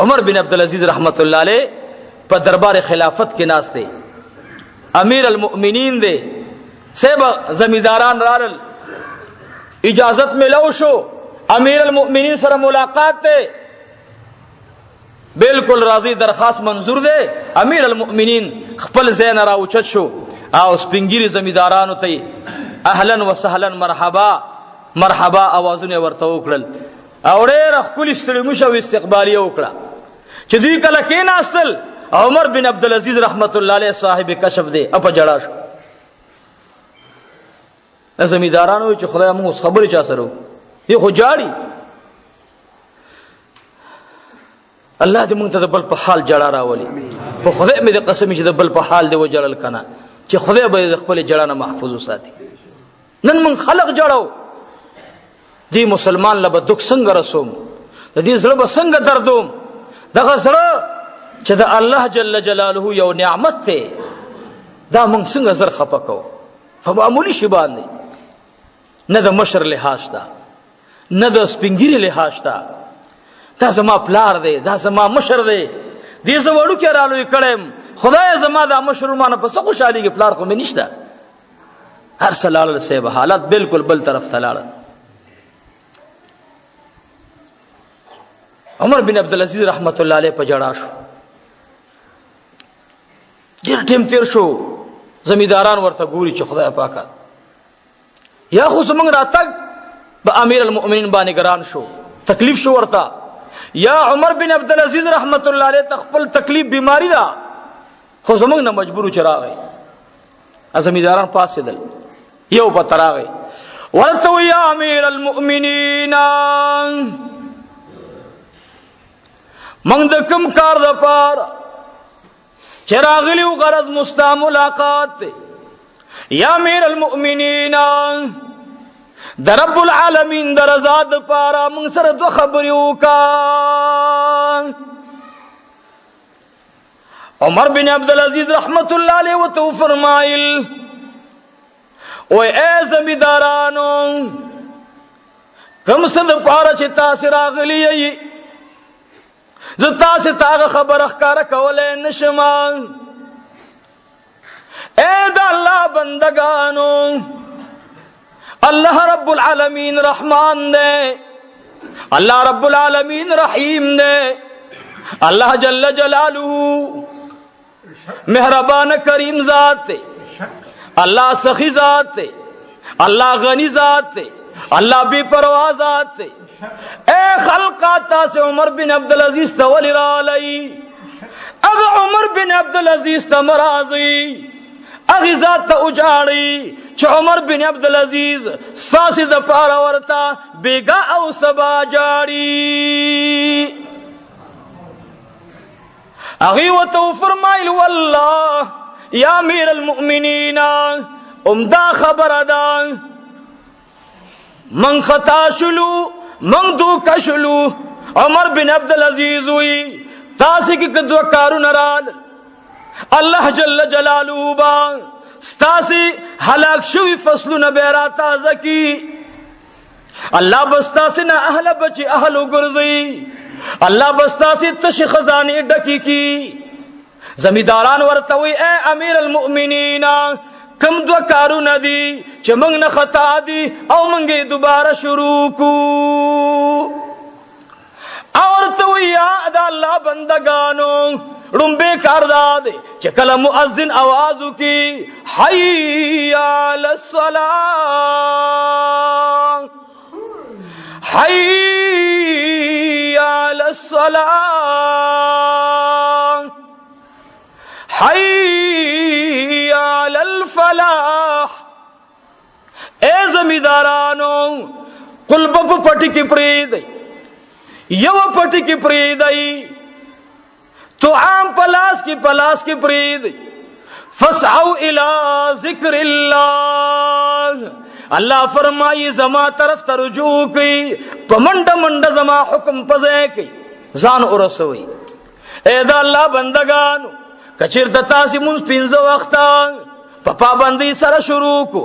عمر بن عبدالعزیز رحمت اللہ علیہ په دربار خلافت کې ناس دی، امیر المؤمنین دی، سیبا زمینداران رالل، اجازت ملو شو امیر المؤمنین سره ملاقات ته بالکل راضی، درخواست منظور دی. امیر المؤمنین خپل زین را اوچت شو او سپنګيري زمیندارانو ته اهلا وسهلا مرحبا مرحبا اوازونه ورته وکړل او ډېر خپل ستړي شو استقبالیه وکړه. چې دوی کله کې ناستل عمر بن عبدالعزیز رحمت الله علیه صاحب کشف دی اپ جړا شو. زمیندارانو چې خدای موږ خبرې چا سره دی خو جاړي، الله دې موږ ته د بل په حال جړا راولي. په خدای مې د قسم چې د بل په حال دی و جړل کنه چې خدای به خپل جړا نه محفوظ وساتي. نن موږ خلق جړاو، دی مسلمان له دک څنګه رسوم، د دې زړه به څنګه دردوم. دغه زړه چې د الله جل جلاله یو نعمت ته دا موږ څنګه زر خپه کوو په معمولی شی باندې. نه د مشر لحاظ تا، نه د سپنګيري لحاظ تا، دا زما پلار دی، دا زما مشر دی، دې زوړو کې رالوې کړم، خدای زما دا مشرمانه په څه خوشالي کې پلار خو مې نشته. هر سلال سیب حالت بالکل بل طرف ته لاړ. عمر بن عبدالعزیز رحمت الله علیه په جړا شو، ډېر ټیم تیر شو. زمینداران ورته ګوري چې خدای پاکه یا خو زمونږ راتګ به امیر المؤمنین باندې ګران شو، تکلیف شو ورته، یا عمر بن عبدالعزیز رحمت الله علیه تخپل تکلیف بیماری دا خو زمونږ نه مجبور چې راغی. زمینداران پاسېدل، یو په تراغی ورته یا امیر المؤمنین موږ د کوم کار د پاره چې راغلی و غرض مستا ملاقات دی. یا امیر المؤمنین د رب العالمین د رضا د پاره موږ سره دوه خبرې وکړه. عمر بن عبدالعزیز رحمت الله علیه وته فرمایل او ای زمیندارانو کوم څه د پاره چې تاسو راغلی یې زه تاسو ته خبره ښکاره کولی نشم. اے دا الله بندگانو، الله رب العالمین رحمان دے، الله رب العالمین رحیم دے، الله جل جلالہ مہربان کریم ذات دے، اللہ سخی ذات دے، اللہ غنی ذات دے، اللہ بے پرواہ ذات دے. اے خلقاتا سے عمر بن عبدالعزیز تولی را لئی اگ عمر بن عبدالعزیز تمرازی اغی ذات تا اجاڑی چھ عمر بن عبدالعزیز ساسی دا پارا ورتا بیگا او سبا جاڑی. اغی و تو فرمائل واللہ یا امیر المؤمنین امدا خبر ادا من خطا شلو من دو کشلو. عمر بن عبدالعزیز ہوئی تاسی کی کدو کارو نرال اللہ جل جلالہ با ستاسی حلاک شوی فصلو نبیرا تازہ کی. اللہ بستاسی نا اہل بچی اہلو گرزی، اللہ بستاسی تش خزانی ڈکی کی. زمینداران ورتوی اے امیر المؤمنین کم دو کارو ندی چھ منگ نہ خطا دی او منگی دوبارہ شروع کو. اور تو یاد اللہ بندگانو رنبے کار دادے چکل مؤذن آوازو کی حی علی الصلاة حی علی الصلاة حی علی الفلاح. اے زمیندارانو قلب پٹی کی پرید یو پٹی کی پرید تو عام پلاس کی پرید فسعو الى ذکر اللہ. اللہ فرمائی زما طرف ترجوع کی پمنڈ منڈ زما حکم پزے کی زان ارسوئی. اے دا اللہ بندگانو کچر دتاسی منز پینزو وقتا پپا بندی سر شروع کو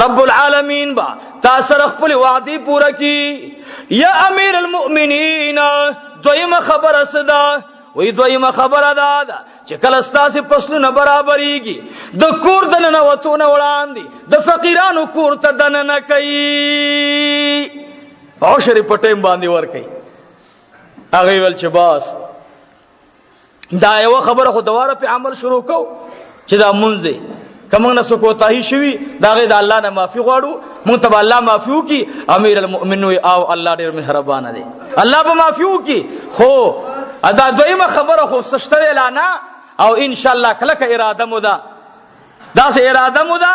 رب العالمین با تا سر اخپل وعدی پورا کی. یا امیر المؤمنین دویم دویمه خبره صدا وی دویمه خبره ده چې کله ستاسو فصلونه برابرېږي د کور دننه وتونه وړاندې د فقیرانو کور ته دننه کوي عشر په ټیم باندې ور کوي. هغه ویل چې باس دا یو خبره خو دواره په عمل شروع کو چې دا مونږ دی کومه نه سکو تاهي شوی دا غي د الله نه معافي غواړو مونږ ته الله معافي وکي. امیر المؤمنین او الله ډېر مهربان دی الله به معافي وکي. خو ادا دویمه خبره خو سشته اعلان او ان شاء الله کله ک اراده مو ده دا سه اراده مو ده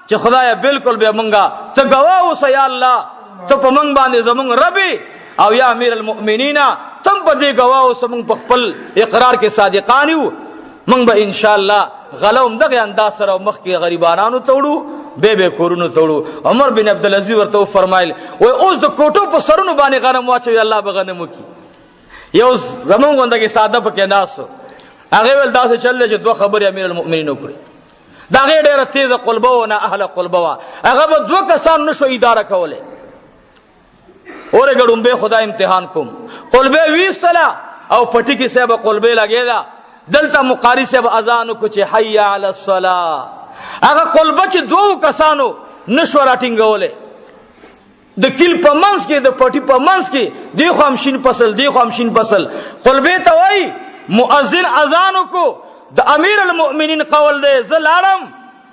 چې خدای بالکل به مونږه ته گواه اوس یا الله ته په مونږ باندې زمونږ ربي او یا امیر المؤمنین تم په دې گواه اوس مونږ په خپل اقرار کې صادقان یو. مونږ به ان شاء الله غلوم دغه انداز سره مخ کې غریبانو توړو به کورونو توړو. عمر بن عبد العزيز ورته فرمایل وای اوس د کوټو په سرونو باندې غنم واچوي الله به غنم وکي. یو زمون غوندګي ساده پکې ناسو هغه ول داسې چلل چې دوه خبرې امیر المؤمنین وکړي. دا غي ډېر تیز قلبه و نه اهل قلبه وا هغه به دوه کسان نشو اداره کوله. اورې ګړم به خدای امتحان کوم قلبه ویستلا او پټی کې صاحب قلبه لګیدا دلته مقاری صاحب اذان کو چې حي علی الصلاه هغه قلبه چې دوه کسانو نشو راټینګوله د کل په منځ کې د پټی په منځ کې دی خو همشین فصل دی خو همشین فصل قلبه ته وای مؤذن اذان کو د امیر المؤمنین قول دی زلالم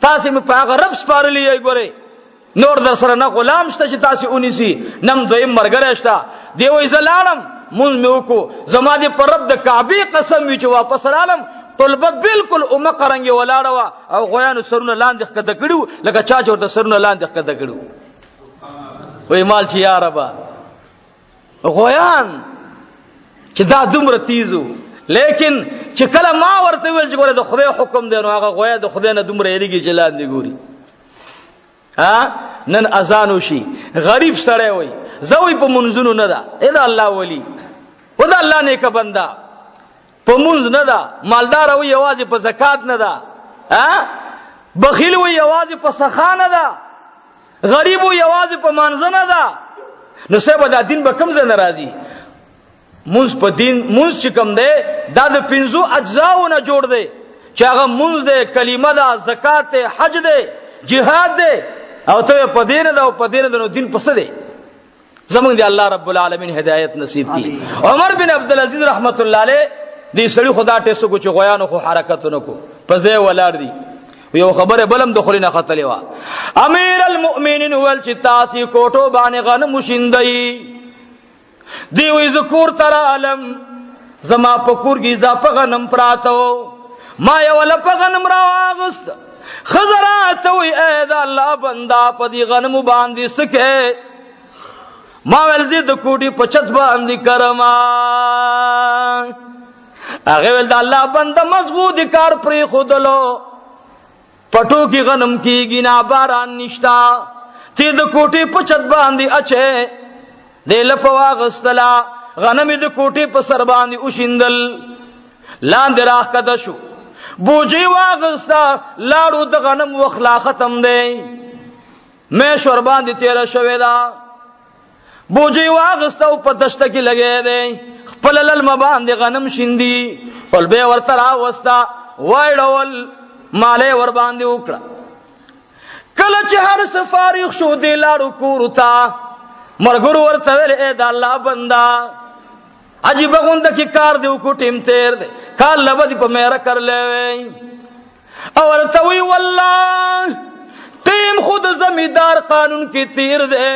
تاسو په هغه رب سپارلی ګوره نور در سره نه غلام شته چې تاسو اونیسی نم دویم مرګره شته دی وای زلالم مون مې وکړو زما دې پر رب د کعبه قسم وی چې واپس رالم طلبه بالکل اومه قرنګ ولاړه او غویانو سرونه لاندې ښکته کړو لکه چا چې ورته سرونه لاندې ښکته کړو. وای مال چې یا رب غویان چې دا دومره تیزو لیکن چې کله ما ورته ویل چې ګوره د خدای حکم دی نو هغه غویا د خدای نه دومره یریږي چې لاندې ګوري. نن اذان وشي غریب سړی وای زوی په منځونو نه ده اذا الله ولی ودا الله نیک بندا په منځ نه ده مالدار وای یوازې په زکات نه ده بخیل وای یوازې په سخا نه ده غریب وای یوازې په مانځ نه ده. نو سبا د دین به کم ځای ناراضي منځ په دین منځ چې کم ده دا د 5 اجزاونه جوړ دی چې هغه منځ ده کلمه ده زکات ده حج ده جهاد ده او ته په دین ده او په دین ده نو دین پس ده زمونږ دی الله رب العالمین هدایت نصیب کی. عمر بن عبد العزيز رحمت الله علیه دې سړي خدا ټیسو کو چې غویانو خو حرکتونه کو پځه ولار دي یو خبره بلم دخلینه خطلې وا امیر المؤمنین ول چې تاسو کوټو باندې غنم شیندای دی وې ذکر تر عالم زما پکور کې اضافه غنم پراتو ما یو لپ غنم را واغست خزرات وې اې دا الله بندا پدی غنم باندې سکه ما ول زید کوټي پچت باندې کرما هغه ول دا الله بندا مضبوط کار پرې خودلو پټو کی غنم کیږي نا باران نشتا تی د کوټي پچت باندې اچه دل په واغستلا غنم د کوټي په سر باندې وشیندل لاندې راخ کده شو بوجي واغستا لاړو د غنم وخلا ختم دی مې شور باندې تیر شوې دا بوجي واغستا په دشت کې لګې دی خپل لل باندې غنم شیندي خپل به ورته راوستا وایډول مالې ور باندې وکړه کله چې هر سفارغ شو دی لاړو کورتا مرګور ورته ویل اے د الله بندا عجیب غوند کی کار دی کو ټیم تیر دی کال لبدی په میرا کر لوي او ورته وی والله ټیم خود زمیدار قانون کی تیر دی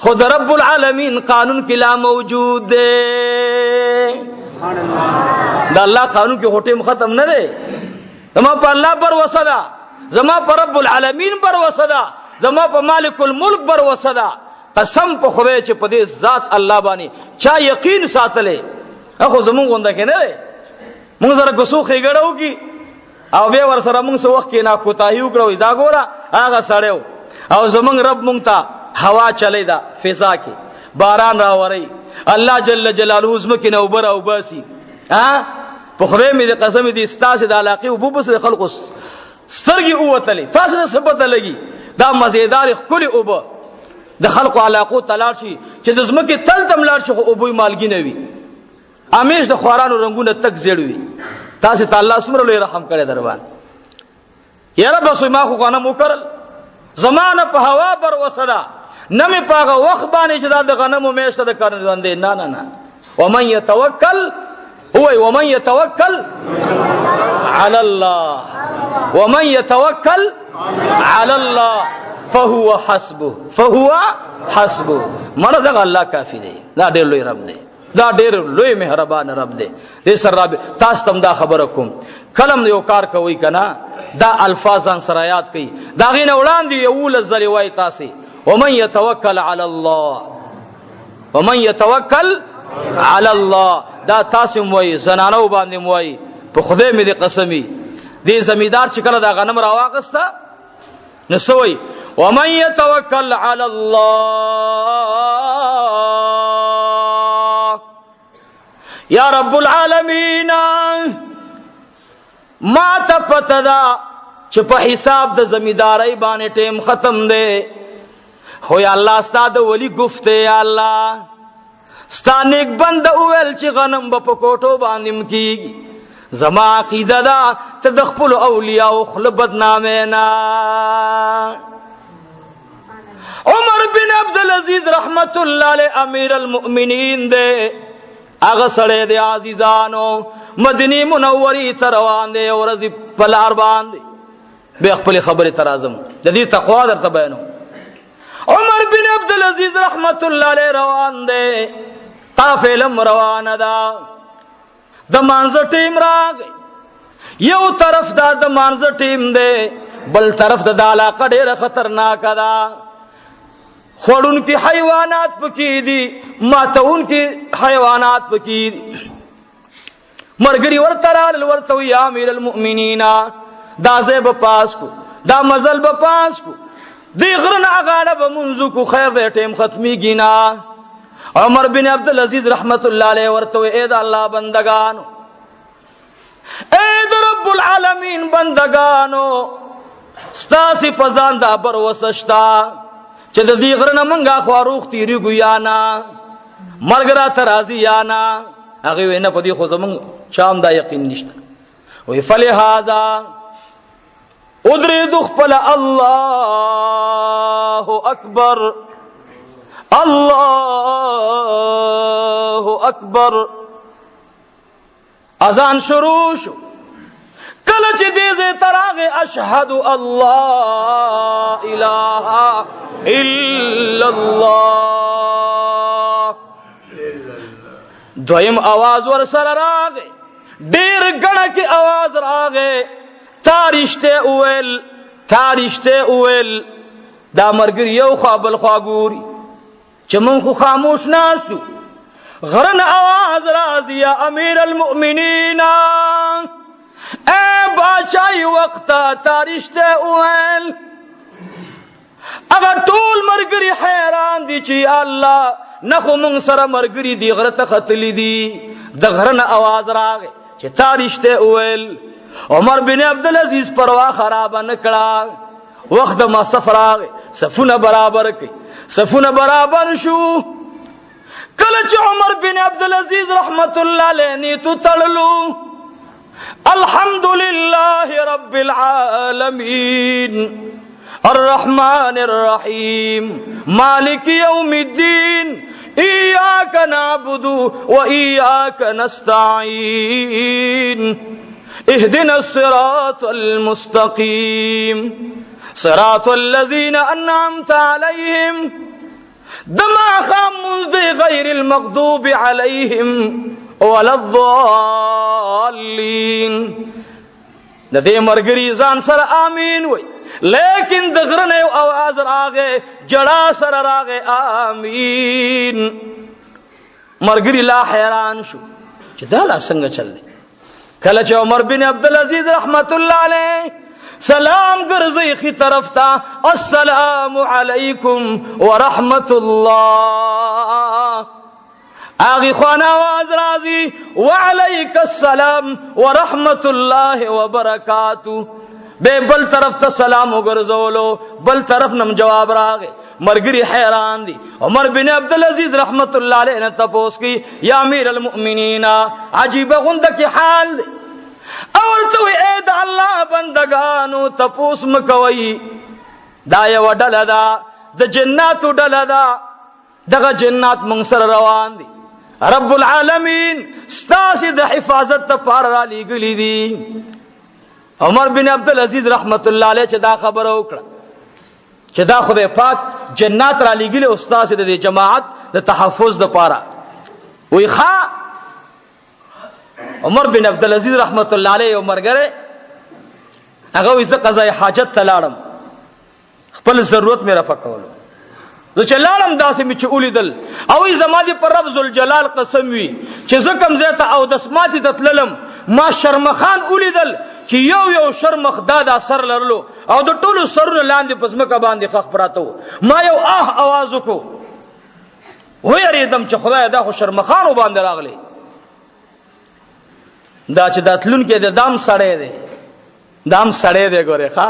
خود رب العالمین قانون کی لا موجود دی سبحان الله دا الله قانون کی هټیم ختم نه دی زما په الله پر وسدا زما پر رب العالمین پر وسدا زما په مالک الملک پر وسدا قسم په خدای چې په دې ذات الله باندې چا یقین ساتلې اخو زمونږ غونډه کې نه مونږ سره غسوخې غړو کی او به ور سره مونږ سو وخت کې نا کوتاهی وکړو دا ګوره هغه سړیو او زمونږ رب مونږ ته هوا چلی دا فضا کې باران راوري الله جل جلاله زمکه نو بر او باسي په خدای مې د قسم دې استاسه د علاقه او بوبس خلق سترګي اوتلې تاسو نه ثبت لګي دا مزیدار خولي اوب د خلق علاقو تلار شي چې د زمکه تل تم لار شي او بوې مالګي نه وي امیش د خوارانو رنگونه تک زیړوي تاسو ته الله سمره لوی رحم کړي دروان یاره بس ما خو غنم وکړل زمانه په هوا بر وسدا نمه پاغه وخت باندې چې د غنمو میشته د کارن باندې نه نه نه ومن يتوکل هو ومن يتوکل على الله ومن يتوکل على الله فهو حسبه مړه دغه الله کافی دی دا ډېر لوی رب دی دا ډېر لوی مهربان رب دی دې سره رب تاسو تم دا خبره کوم کلم یو کار کوي کنه دا الفاظان سره یاد کړئ دا غینه وړاندې یو لزلی وای تاسو ومن يتوکل على الله ومن يتوکل على الله دا تاسو وای زنانو باندې وای په خدای مې دې قسمی دې زمیدار چې کله دا غنم راواغستا نو سوی ومن يتوکل على الله یا رب العالمین ما ته پته دا چې په حساب د زمیداری باندې ټیم ختم دی خو یا الله ستاسو ولی گفته یا الله ستاسو نیک بنده اول چې غنم په کوټو باندې مکیږي زما عقیده دا ته د خپل اولیاء او خپل بدنامه نه عمر بن عبد العزيز رحمت الله علیه امیر المؤمنین دے هغه سره د عزیزانو مدینه منوره ته روان دي او ورځ په لار باندې به خپل خبره ترازم د دې تقوا درته بیانو عمر بن عبد العزيز رحمت الله علیه روان دي قافله روانه ده د مانزه ټیم راغی یو طرف دا د مانزه ټیم دی بل طرف د علاقه ډیره خطرناک ده خورون کی حیوانات پکې دي ماتون کی حیوانات پکې دي مرګري ورته یا امیر المؤمنین دا زیب پاس کو دا مزل به پاس کو دی غرن اغاله به منځو کو خیر دې ټیم ختمي گینا عمر بن عبد العزيز رحمت الله علیه ورته اے دا الله بندگانو اے دا رب العالمین بندگانو ستاسي پزان دا بر وسشتا چې د دې غرنه منګه خواروخ تیری ګیانا مرګرا ترازی یانا هغه وینه په دې خو زمون چام دا یقین نشته وی فلهذا ادرید خپل الله اکبر الله اکبر اذان شروع شو کله چې دې زه تراغه اشهد الله اله الا الله دویم आवाज ور سره راغې ډېر غړه کې आवाज راغې تارشته اول دا مرګ یو خپل خواګوري چې مون خو خاموش ناستو غرن आवाज راځي یا امیر المؤمنین اے بادشاہی وقت تارشته اول اگر ټول مرګري حیران دي چې الله نخو مون سره مرګري دی غره ته خطلی دي د غرن आवाज راغې چې تارشته اول عمر بن عبد العزيز پروا خراب نکړه وخت ما سفر راغې صفونه برابر کړي صفونه برابر شو کله چې عمر بن عبد العزيز رحمت الله علیه نیتو تړلو الحمد لله رب العالمين الرحمن الرحيم مالك يوم الدين إياك نعبد وإياك نستعين اهدنا الصراط المستقيم صراط الذين أنعمت عليهم دما خامز غير المغضوب عليهم ولا الضالين د دې مرګري ځان سره امين وای لیکن د غرنه یو आवाज راغې جړا سره راغې امين مرګري لا حیران شو چې دا لا څنګه چل دی کله چې عمر بن عبد العزيز رحمت الله علیه سلام ګرځي خي طرف ته السلام علیکم ورحمت الله اغي خوان आवाज راځي وعليك السلام ورحمت الله وبركاته به بل طرف ته سلام وګرځولو، بل طرف نم جواب راغی. مرګري حیران دي. عمر بن عبد العزيز رحمت الله علیه نے تپوس کی یا امیر المؤمنین عجیب غنده کی حال دی. اور تو اے د الله بندگانو تپوس مکوي، دا یو ډله ده د جناتو ډله ده، دغه جنات مونږ سره روان دي. رب العالمین ستاسو د حفاظت لپاره را لېږلي دي. عمر بن عبد العزيز رحمت الله علیه چې دا خبره وکړه چې دا خدای پاک جنات را لېږلي او ستاسو د جماعت د تحفظ لپاره، وی ښا عمر بن عبد العزيز رحمت الله علیه عمرګره هغه وی زه قضای حاجت ته لاړم، خپل ضرورت مې رفع کولو، زه چې لاړم داسې مې چې ولیدل او ای زما دې پر رب ذوالجلال قسم وي چې زه کوم ځای ته او دسماتې ته تللم ما شرمخان ولیدل چې یو شرمخ دا سر لرلو او د ټولو سرونو لاندې په ځمکه باندې خښ پراته وو. ما یو آواز وکړو، ویرېدم چې خدای دا خو شرمخانو باندې راغلی، دا چې دا تلونکی دی دام سړی دی، دام سړی دی. ګورې ښه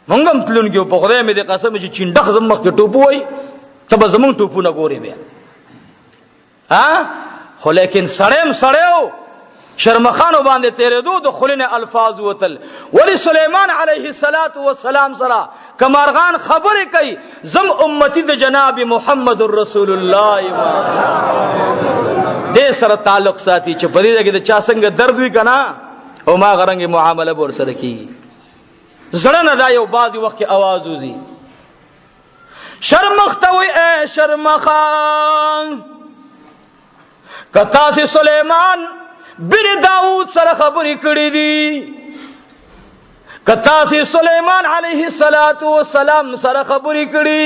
مونږ هم تلونکي په خدای مې د قسم چې چینډخ زم مخکې ټوپو وای ته به زمونږ ټوپونه ګورې بیا خو لیکن سړی هم سړی و، شرمخانو باندې تیرېدو د خولې نه الفاظ وتل. ولی سلیمان علیه السلام سره کمارغان خبرې کوي زم امتی د جناب محمد رسول الله دې سره تعلق ساتي چې په دې کې د چا څنګه درد وي کنه او ما غرنګ معامله ور سره کیږي. زړه نه دا یو بعضی وخت आवाज وزي شرمختوي اے شرمخان کتا سي سليمان بن داود سره خبرې کړې دي، کتا سي سليمان عليه السلام سره خبرې کړې،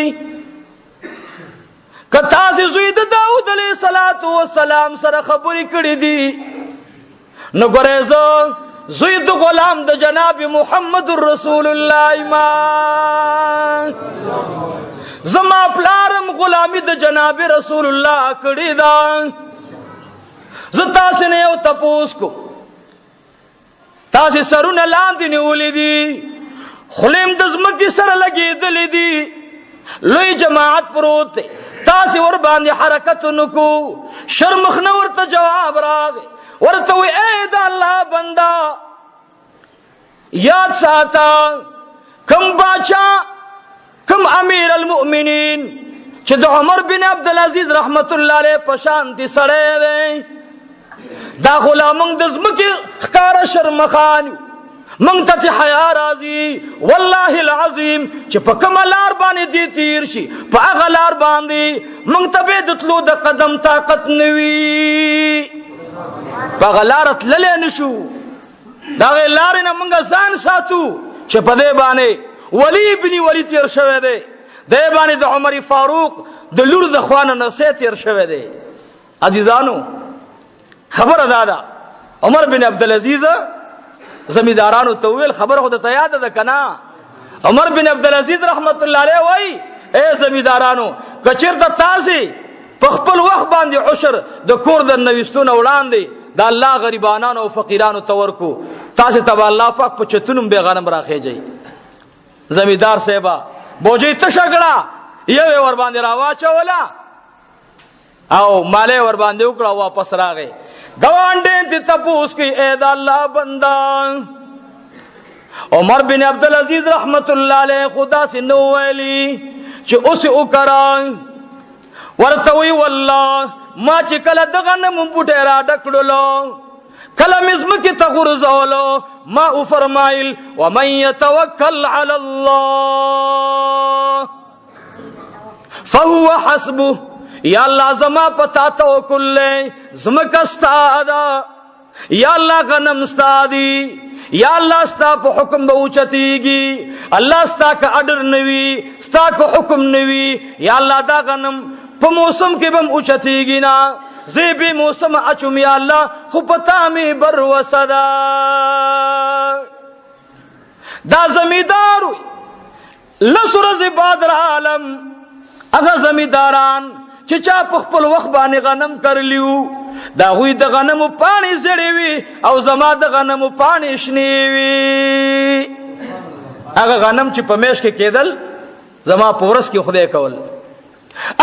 کتا سي زوی د داود عليه السلام سره خبرې کړې دي. نو ګورېزو زوی د غلام د جناب محمد رسول الله ما زما پلارم غلامی د جناب رسول الله کړی دا. زه تاسو نه یو تپوس کو، تاسو سرونه لاندې نیولې دي، خلیم د زمکې سره لګېدلې دي، لوی جماعت پروت دی، تاسو ور باندې حرکت نکو. شرمخ نه ورته جواب راغی، ورته وی اے د الله بندا یاد ساته کم باچا کم امیر المؤمنین چې د عمر بن عبد العزيز رحمت الله علیه په شان دي سړی دی، دا غلامون د زمکې ښکارا شرمخان مونږ ته حیا راځي والله العظیم چې په کوم لار باندې دي تیر شي په هغه لار باندې مونږ ته به د تلو د قدم طاقت نوي، په هغه لار تللی نشو، دا غي لار نه مونږ ځان ساتو چې په دې باندې ولی ابن ولی تیر شوی دی، دې باندې د عمر فاروق د لور د خوانه نصیحت تیر شوی دی. عزیزانو خبر ادا ده عمر بن عبد العزيز زمیدارانو ته ویل خبر خو ته یاد ده کنه. عمر بن عبد العزيز رحمت الله علیه وای اے زمیدارانو کچیرته تاسو په خپل وخت باندې عشر د کور د نوښتونو وړاندې د الله غریبانو او فقیرانو تورکو تاسو ته الله پاک په چتونم به غنم راخېږي. زمیدار صاحب بوجي تشګړه یو ور باندې راواچولا او مالې ور باندې وکړه واپس راغی. گوانډې ته تپوس کوي اے د الله بندا عمر بن عبد العزيز رحمت الله علیه خدا سے نو ویلی چې اوس وکړای ورته وی والله ما چې کله دغه نم پټه را ډکړلو کله مزم کې تغرزولو ما او فرمایل ومن يتوکل علی الله فهو حسبه یا الله زما پتا توکل زمکه استادا یا الله غنم استادی یا الله ستا په حکم به اوچتیږي الله ستا کا اډر نوي ستا کو حکم نوي یا الله دا غنم په موسم کې بم اوچتیږي نا زی به موسم اچوم یا الله خو پتا می بر وسدا. دا زمیدار لسرز بادر عالم هغه زمیداران چې چا په خپل وخت باندې غنم کرلیو دا غوی د غنمو پانی زړې وي او زما د غنمو پانی شنې وي. هغه غنم چې په میش کې کېدل زما په ورځ کې خدای کول،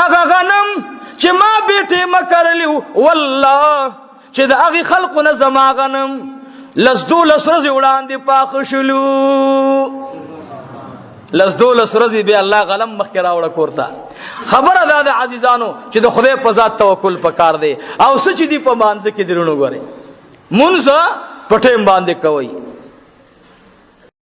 هغه غنم چې ما بیٹه مکرلی والله چې د هغه خلقو نه زما غنم لزدولس ورځې وړاندې پاخه شلو. لزدولس ورځې به الله غنم مخکې راوړه کورته. خبره ده د عزیزانو چې د خدای په ذات توکل پکار دی او سچ دی په مانځ کې درونو غره مونږه پټیم باندې کوي.